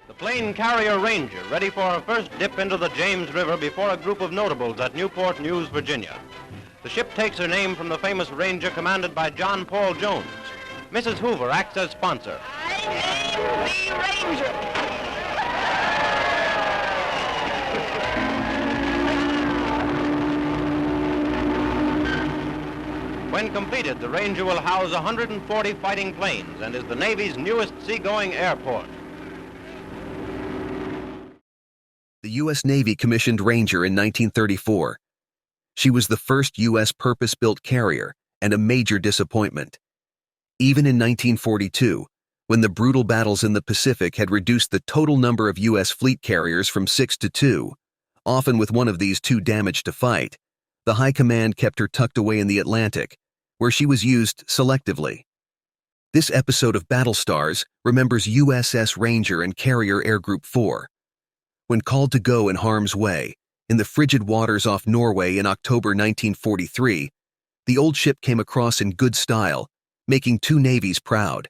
The plane carrier Ranger, ready for her first dip into the James River before a group of notables at Newport News, Virginia. The ship takes her name from the famous Ranger commanded by John Paul Jones. Mrs. Hoover acts as sponsor. I name the Ranger. When completed, the Ranger will house 140 fighting planes and is the Navy's newest seagoing airport. The U.S. Navy commissioned Ranger in 1934. She was the first U.S. purpose-built carrier and a major disappointment. Even in 1942, when the brutal battles in the Pacific had reduced the total number of U.S. fleet carriers from 6 to 2, often with one of these too damaged to fight, the High Command kept her tucked away in the Atlantic, where she was used selectively. This episode of Battle Stars remembers USS Ranger and Carrier Air Group 4. When called to go in harm's way, in the frigid waters off Norway in October 1943, the old ship came across in good style, making two navies proud.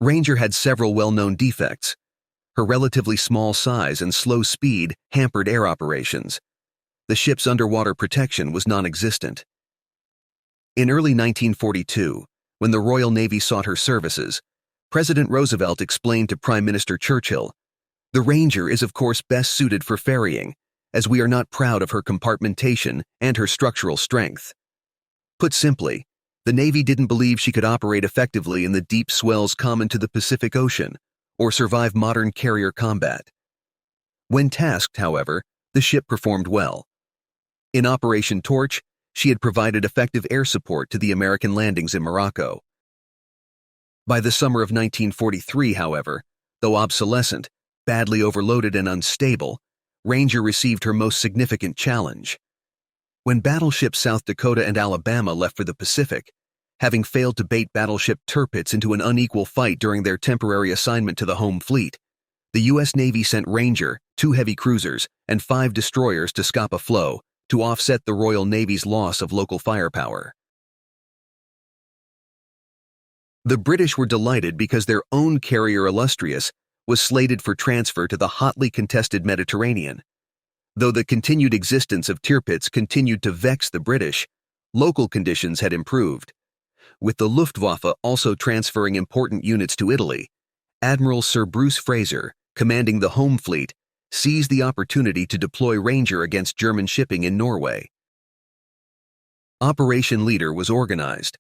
Ranger had several well-known defects. Her relatively small size and slow speed hampered air operations. The ship's underwater protection was non-existent. In early 1942, when the Royal Navy sought her services, President Roosevelt explained to Prime Minister Churchill, "The Ranger is of course best suited for ferrying, as we are not proud of her compartmentation and her structural strength." Put simply, the Navy didn't believe she could operate effectively in the deep swells common to the Pacific Ocean, or survive modern carrier combat. When tasked, however, the ship performed well. In Operation Torch, she had provided effective air support to the American landings in Morocco. By the summer of 1943, however, though obsolescent, badly overloaded and unstable, Ranger received her most significant challenge. When battleships South Dakota and Alabama left for the Pacific, having failed to bait battleship Tirpitz into an unequal fight during their temporary assignment to the home fleet, the U.S. Navy sent Ranger, 2 heavy cruisers, and 5 destroyers to Scapa Flow to offset the Royal Navy's loss of local firepower. The British were delighted because their own carrier Illustrious was slated for transfer to the hotly contested Mediterranean. Though the continued existence of Tirpitz continued to vex the British, local conditions had improved. With the Luftwaffe also transferring important units to Italy, Admiral Sir Bruce Fraser, commanding the home fleet, seized the opportunity to deploy Ranger against German shipping in Norway. Operation Leader was organized.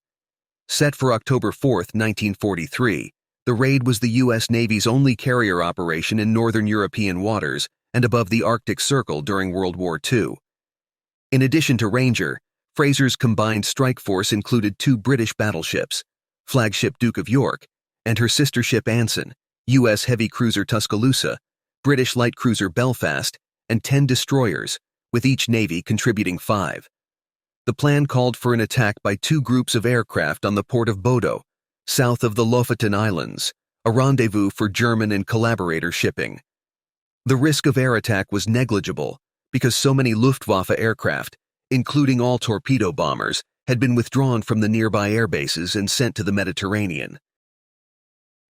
Set for October 4, 1943, the raid was the U.S. Navy's only carrier operation in northern European waters and above the Arctic Circle during World War II. In addition to Ranger, Fraser's combined strike force included 2 British battleships, flagship Duke of York, and her sister ship Anson, U.S. heavy cruiser Tuscaloosa, British light cruiser Belfast, and 10 destroyers, with each navy contributing 5. The plan called for an attack by 2 groups of aircraft on the port of Bodo, south of the Lofoten Islands, a rendezvous for German and collaborator shipping. The risk of air attack was negligible because so many Luftwaffe aircraft, including all torpedo bombers, had been withdrawn from the nearby air bases and sent to the Mediterranean.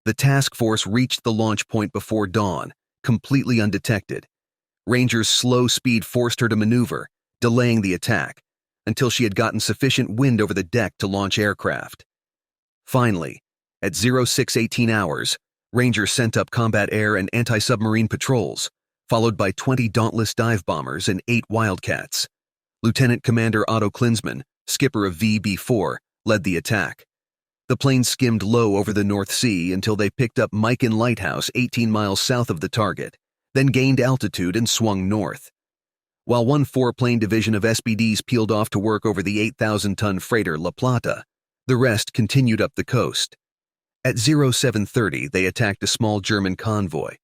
The task force reached the launch point before dawn, completely undetected. Ranger's slow speed forced her to maneuver, delaying the attack, until she had gotten sufficient wind over the deck to launch aircraft. Finally, at 0618 hours, Ranger sent up combat air and anti-submarine patrols, followed by 20 Dauntless dive bombers and 8 Wildcats. Lieutenant Commander Otto Klinsmann, skipper of VB-4, led the attack. The plane skimmed low over the North Sea until they picked up Myken Lighthouse 18 miles south of the target, then gained altitude and swung north. While one 4-plane division of SBDs peeled off to work over the 8,000-ton freighter La Plata, the rest continued up the coast. At 0730, they attacked a small German convoy.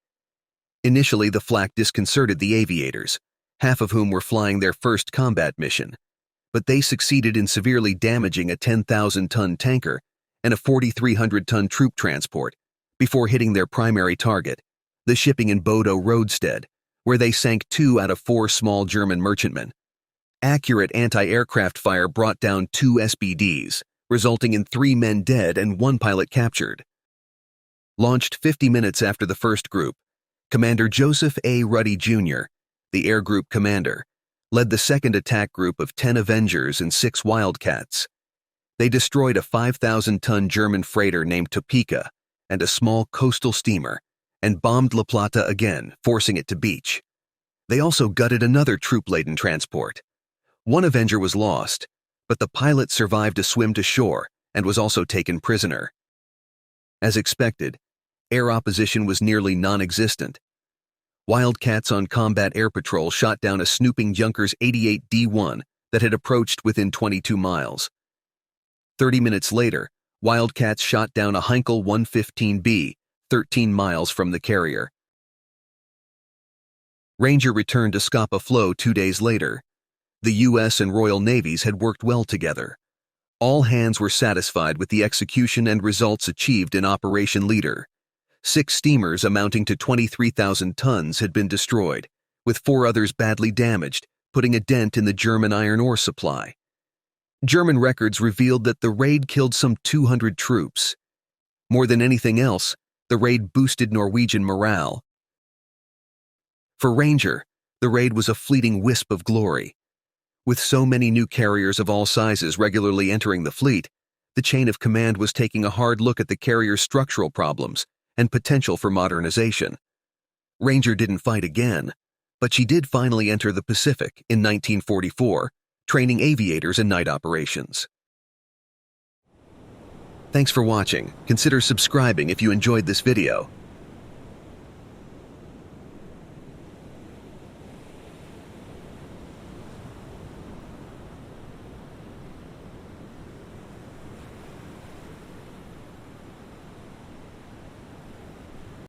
Initially, the flak disconcerted the aviators, half of whom were flying their first combat mission, but they succeeded in severely damaging a 10,000-ton tanker and a 4,300-ton troop transport before hitting their primary target, the shipping in Bodo roadstead, where they sank 2 out of 4 small German merchantmen. Accurate anti-aircraft fire brought down 2 SBDs, resulting in 3 men dead and 1 pilot captured. Launched 50 minutes after the first group, Commander Joseph A. Ruddy, Jr., the air group commander, led the second attack group of 10 Avengers and 6 Wildcats. They destroyed a 5,000-ton German freighter named Topeka and a small coastal steamer, and bombed La Plata again, forcing it to beach. They also gutted another troop-laden transport. 1 Avenger was lost, but the pilot survived a swim to shore and was also taken prisoner. As expected, air opposition was nearly non-existent. Wildcats on combat air patrol shot down a snooping Junkers 88 D-1 that had approached within 22 miles. 30 minutes later, Wildcats shot down a Heinkel 115B, 13 miles from the carrier. Ranger returned to Scapa Flow 2 days later. The U.S. and Royal Navies had worked well together. All hands were satisfied with the execution and results achieved in Operation Leader. 6 steamers amounting to 23,000 tons had been destroyed, with 4 others badly damaged, putting a dent in the German iron ore supply. German records revealed that the raid killed some 200 troops. More than anything else, the raid boosted Norwegian morale. For Ranger, the raid was a fleeting wisp of glory. With so many new carriers of all sizes regularly entering the fleet, the chain of command was taking a hard look at the carrier's structural problems and potential for modernization. Ranger didn't fight again, but she did finally enter the Pacific in 1944, training aviators in night operations. Thanks for watching. Consider subscribing if you enjoyed this video.